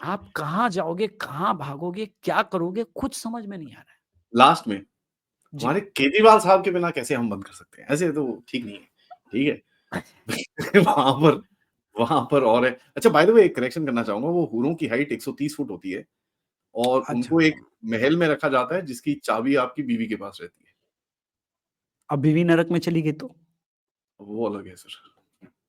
आप कहाँ जाओगे, कहाँ भागोगे, क्या करोगे, कुछ समझ में नहीं आ रहा है। लास्ट में जी। हमारे केजरीवाल साहब के बिना कैसे हम बंद कर सकते हैं? ऐसे तो ठीक नहीं है, ठीक है? वहाँ पर और है। अच्छा बाय द वे एक करेक्शन करना चाहूँगा, वो हूरों की हाइट 130 फुट होती है और अच्छा, उनको एक महल में रखा जाता है जिसकी चाबी आपकी बीवी के पास रहती है। अब बीवी नरक में चली गई तो? वो अलग है सर।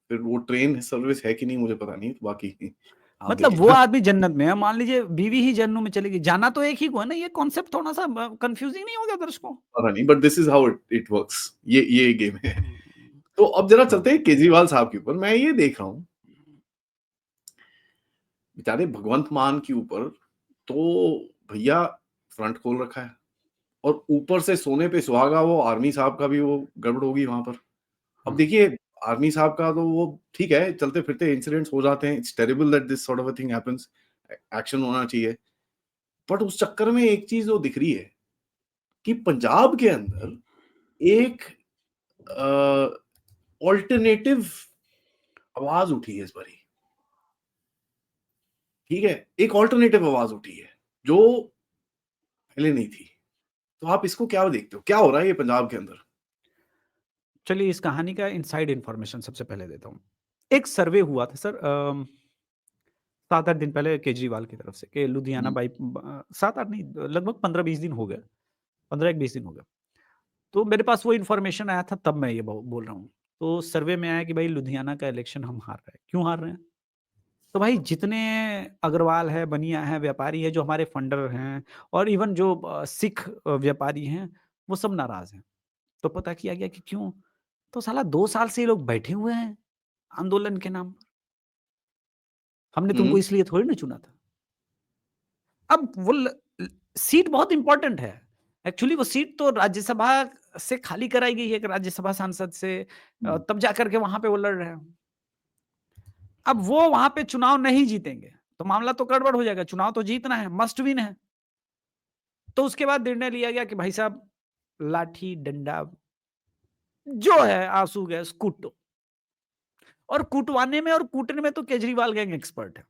फिर वो ट्रेन सर्विस है कि नहीं मुझे पता नहीं, बाकी आप देख मतलब वो लेना। आदमी जन्नत में है, मान लीजिए बीवी ही जहन्नुम में चली गई, जाना तो एक ही को है ना, ये कॉन्सेप्ट थोड़ा-सा कंफ्यूजिंग नहीं हो गया दर्शकों? पता नहीं but this is how it it works. ये गेम है। हुँ, तो अब ज़रा हुँ, चलते हैं केजरीवाल साहब के ऊपर। मैं ये देख रहा हूँ, बेचारे भगवंत मान के ऊपर तो भैया फ्रंट खोल रखा है और ऊपर से सोने पे सुहागा वो आर्मी साहब का भी वो गड़बड़ होगी वहाँ पर। अब हाँ। देखिए आर्मी साहब का तो वो ठीक है, चलते-फिरते इंसिडेंट्स हो जाते हैं। It's terrible that this sort of a thing happens. Action होना चाहिए। बट उस चक्कर में एक चीज़ वो दिख रही है कि पंजाब के अंदर एक अल्टरनेटिव आवाज़ उठी है इस बारी, ठीक है? एक अल्टरनेटिव आवाज़ उठी है, जो पहले नहीं थी। तो आप इसको क्या देखते हो? क्या हो रहा है ये पंजाब के अंदर? चलिए इस कहानी का इनसाइड इन्फॉर्मेशन सबसे पहले देता हूँ। एक सर्वे हुआ था सर 7-8 दिन पहले केजरीवाल की तरफ से कि लुधियाना हुँ, 7-8 नहीं लगभग 15-20 दिन हो गए, 15 एक 20 दिन हो गए। तो मेरे पास वो इन्फॉर्मेशन आया था तब मैं ये बोल रहा हूँ। तो सर्वे में आया कि भाई लुधियाना का इलेक्शन हम हार रहे हैं। क्यों हार रहे हैं? तो भाई जितने अग्रवाल है, बनिया है, व्यापारी है, जो हमारे फंडर हैं और इवन जो सिख व्यापारी हैं, वो सब नाराज़ हैं। तो पता किया गया कि क्यों? तो साला 2 साल से ये लोग बैठे हुए हैं, आंदोलन के नाम पर। हमने तुमको हुँ, इसलिए थोड़ी ना चुना था। अब वो सीट बहुत इम्पोर्टेंट है। एक्चुअली वो सीट तो राज्यसभा से खाली कराई गई है, एक राज्यसभा सांसद से हुँ, तब जाकर के वहाँ पे वो लड़ रहे हैं। अब वो वहाँ पे चुनाव नहीं जीतेंगे, तो मामला तो गड़बड़ हो जाएगा, चुनाव तो जीतना है, मस्ट विन है। तो उसके बाद निर्णय लिया गया कि भाई साहब लाठी, डंडा जो है आंसू, गैस कूटो। और कूटवाने में और कूटने में तो केजरीवाल गैंग एक्सपर्ट है।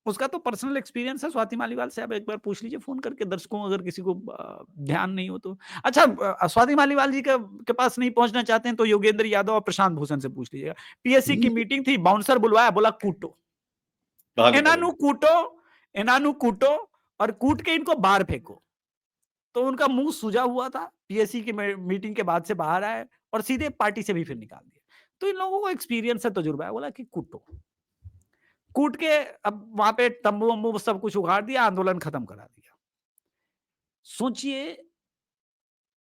उसका तो पर्सनल एक्सपीरियंस है, स्वाति मालीवाल से आप एक बार पूछ लीजिए फ़ोन करके, दर्शकों अगर किसी को ध्यान नहीं हो तो। अच्छा स्वाति मालीवाल जी का के पास नहीं पहुँचना चाहते हैं तो योगेंद्र यादव और प्रशांत भूषण से पूछ लीजिएगा। पीएससी की हुँ, मीटिंग थी, बाउंसर बुलवाया, बोला कूटो। भाग इन्हानु भाग कूटो, इन्हानु कूटो और कूट के इनको बाहर फेंको। तो उनका मुँह सूजा हुआ था, पीएससी की मीटिंग के बाद से बाहर आए और सीधे पार्टी से भी फिर निकाल दिया। तो इन लोगों को एक्सपीरियंस है, तजुर्बा है, बोला कि कूटो। कूट के अब वहाँ पे तंबू-वंबू सब कुछ उखाड़ दिया, आंदोलन खत्म करा दिया। सोचिए,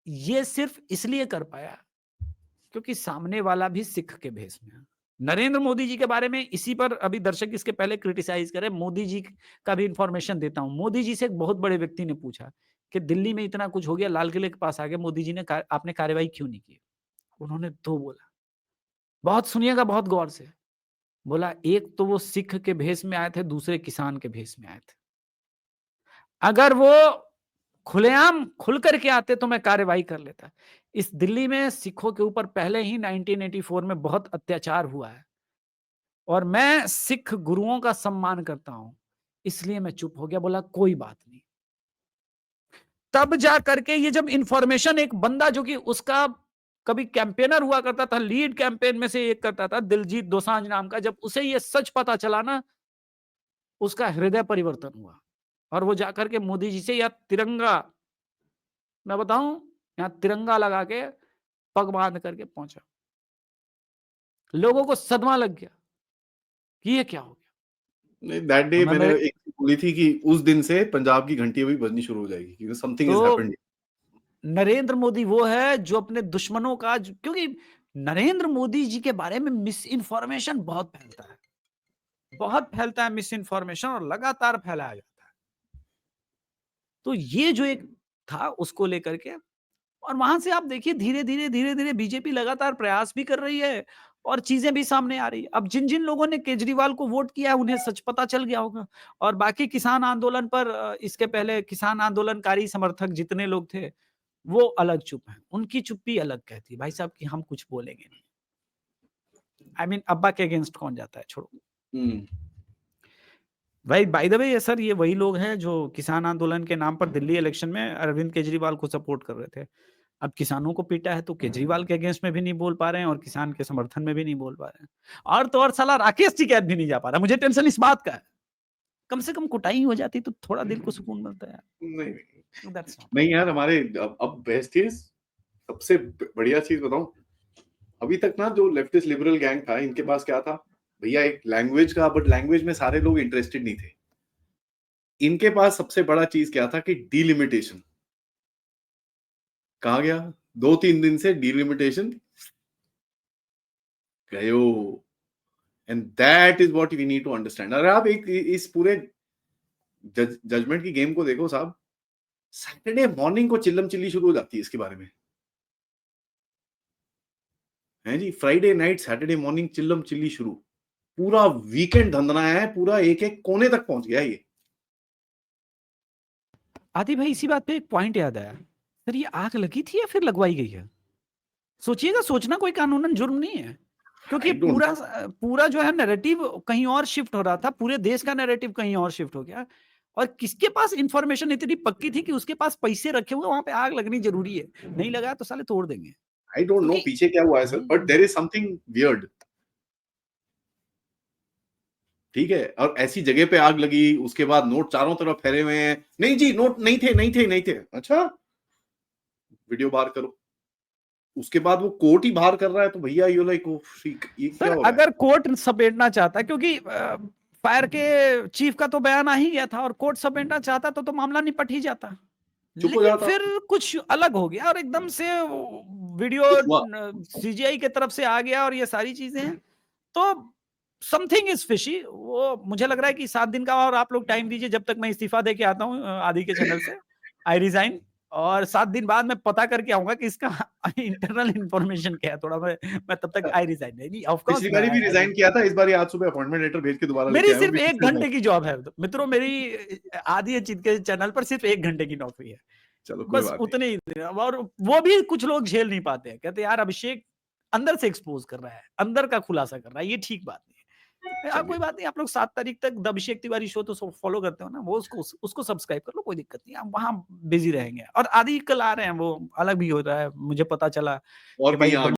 ये सिर्फ़ इसलिए कर पाया, क्योंकि सामने वाला भी सिख के भेष में है। नरेंद्र मोदी जी के बारे में इसी पर अभी दर्शक इसके पहले क्रिटिसाइज़ करे, मोदी जी का भी इन्फॉर्मेशन देता हूँ। मोदी जी से एक बहुत बड़े व्यक्ति ने पूछा कि दिल्ली में इतना कुछ हो गया, लाल किले के पास आ गए, मोदी जी ने आपने कार्रवाई क्यों नहीं की? उन्होंने 2 बोला, बहुत सुनिएगा बहुत गौर से। बोला, एक तो वो सिख के भेष में आए थे, दूसरे किसान के भेष में आए थे। अगर वो खुलेआम खुल कर के आते तो मैं कार्रवाई कर लेता। इस दिल्ली में सिखों के ऊपर पहले ही 1984 में बहुत अत्याचार हुआ है और मैं सिख गुरुओं का सम्मान करता हूँ, इसलिए मैं चुप हो गया, बोला कोई बात नहीं। तब जा करके ये जब इन्फॉर्मेशन एक बंदा जो कि उसका कभी कैंपेनर हुआ करता था, लीड कैंपेन में से एक करता था, दिलजीत दोसांझ नाम का, जब उसे ये सच पता चला ना, उसका हृदय परिवर्तन हुआ और वो जाकर के मोदी जी से या तिरंगा, मैं बताऊं, यहाँ तिरंगा लगा के पग बांध करके पहुंचा। लोगों को सदमा लग गया कि ये क्या हो गया। नहीं दैट तो डे मैं मैंने मेरे एक चीज़ बोली थी कि उस दिन से पंजाब की घंटी अभी बजनी शुरू हो जाएगी क्योंकि समथिंग तो इज़ हैपेंड। नरेंद्र मोदी वो है जो अपने दुश्मनों का क्योंकि नरेंद्र मोदी जी के बारे में मिस इन्फॉर्मेशन बहुत फैलता है मिस इन्फॉर्मेशन और लगातार फैलाया जाता है। तो ये जो एक था उसको लेकर के और वहां से आप देखिए धीरे धीरे बीजेपी लगातार प्रयास भी कर रही है और चीजें भी सामने आ रही है। अब जिन जिन लोगों ने केजरीवाल को वोट किया है उन्हें सच पता चल गया होगा और बाकी किसान आंदोलन पर इसके पहले किसान आंदोलनकारी समर्थक जितने लोग थे वो अलग चुप हैं। उनकी चुप्पी अलग कहती है भाई साहब कि हम कुछ बोलेंगे नहीं। आई मीन अब्बा के अगेंस्ट कौन जाता है, छोड़ो। हुँ, भाई बाय द वे ये सर ये वही लोग हैं जो किसान आंदोलन के नाम पर दिल्ली इलेक्शन में अरविंद केजरीवाल को सपोर्ट कर रहे थे। अब किसानों को पीटा है तो केजरीवाल के अगेंस्ट में भी नहीं बोल पा रहे हैं और किसान के समर्थन में भी नहीं बोल पा रहे हैं। और तो और साला राकेश टिकैत भी नहीं जा पा रहा। मुझे टेंशन इस बात का है। कम से कम कुटाई हो जाती तो थोड़ा दिल को सुकून मिलता है नहीं यार। That's all. नहीं यार, हमारे अब बेस्ट चीज, सबसे बढ़िया चीज बताऊं, अभी तक ना जो लेफ्टिस्ट लिबरल गैंग था, इनके पास क्या था भैया, एक लैंग्वेज का, बट लैंग्वेज में सारे लोग इंटरेस्टेड नहीं थे। इनके पास सबसे बड़ा चीज क्या था कि डीलिमिटेशन। कहा गया 2-3 दिन से डीलिमिटेशन गयो, and that is what we need to understand. अगर आप एक इस पूरे जजमेंट की गेम को देखो साहब, सैटरडे मॉर्निंग को चिल्लम चिल्ली शुरू हो जाती है इसके बारे में, है जी। फ्राइडे नाइट सैटरडे मॉर्निंग चिल्लम चिल्ली शुरू, पूरा वीकेंड धंधनाया है, पूरा एक एक कोने तक पहुंच गया ये। आदि भाई इसी बात पे एक पॉइंट याद आया। सर ये आग लगी थी या फिर लगवाई गई है? सोचिएगा, सोचना कोई कानूनन जुर्म नहीं है। क्योंकि आई डोंट पूरा जो है नैरेटिव कहीं और शिफ्ट हो रहा था, पूरे देश का नैरेटिव कहीं और शिफ्ट हो गया। और किसके पास इंफॉर्मेशन इतनी पक्की थी कि उसके पास पैसे रखे हुए वहां पे आग लगनी जरूरी है, नहीं लगा तो साले तोड़ देंगे। आई डोंट नो क्योंकि पीछे क्या हुआ है sir, but there is something weird. ठीक है, और ऐसी जगह पे आग लगी, उसके बाद नोट चारों तरफ फैले हुए हैं, नहीं जी नोट नहीं थे नहीं थे नहीं थे, अच्छा वीडियो बाहर करो। उसके बाद वो कोर्ट ही बाहर कर रहा है, तो भैया यू लाइक ये क्या सर हो रहा है? अगर कोर्ट समेटना चाहता, क्योंकि फायर के चीफ का तो बयान आ ही गया था और कोर्ट समेटना चाहता तो मामला निपट ही जाता। चुप हो लेकिन जाता। फिर कुछ अलग हो गया और एकदम से वीडियो कुछ हुआ। सीजीआई के तरफ से आ गया और ये सारी चीजें हैं। तो समथिंग इज फिशी। वो मुझे लग रहा है कि 7 दिन का और आप लोग टाइम दीजिए, जब तक मैं इस्तीफा दे के आता हूँ आदि के चैनल से। I resign. और 7 दिन बाद मैं पता करके आऊंगा कि इसका इंटरनल इंफॉर्मेशन क्या है। थोड़ा मैं तब तक आई रिजाइन नहीं, ऑफ कोर्स पिछली बारी भी रिजाइन किया था, इस बार आज सुबह अपॉइंटमेंट लेटर भेज के दोबारा लेके मेरी आया हूँ सिर्फ कि फिर 1 से घंटे resign। की जॉब है मित्रों। मेरी आदि चित के चैनल पर सिर्फ 1 घंटे की नौकरी है। चलो कोई बस बात नहीं। उतने ही। और वो भी कुछ लोग झेल नहीं पाते हैं, कहते यार अभिषेक अंदर से एक्सपोज कर रहा है, अंदर का खुलासा कर रहा है, ये ठीक बात नहीं है। आप कोई चलिए बात नहीं, आप लोग 7 तारीख तक द अभिषेक तिवारी शो तो फॉलो करते हो ना, वो उसको सब्सक्राइब कर लो, कोई दिक्कत नहीं। आप वहां बिजी रहेंगे। और आदि कल आ रहे हैं, वो अलग भी हो रहा है, मुझे पता चला और कि कहीं भाई आग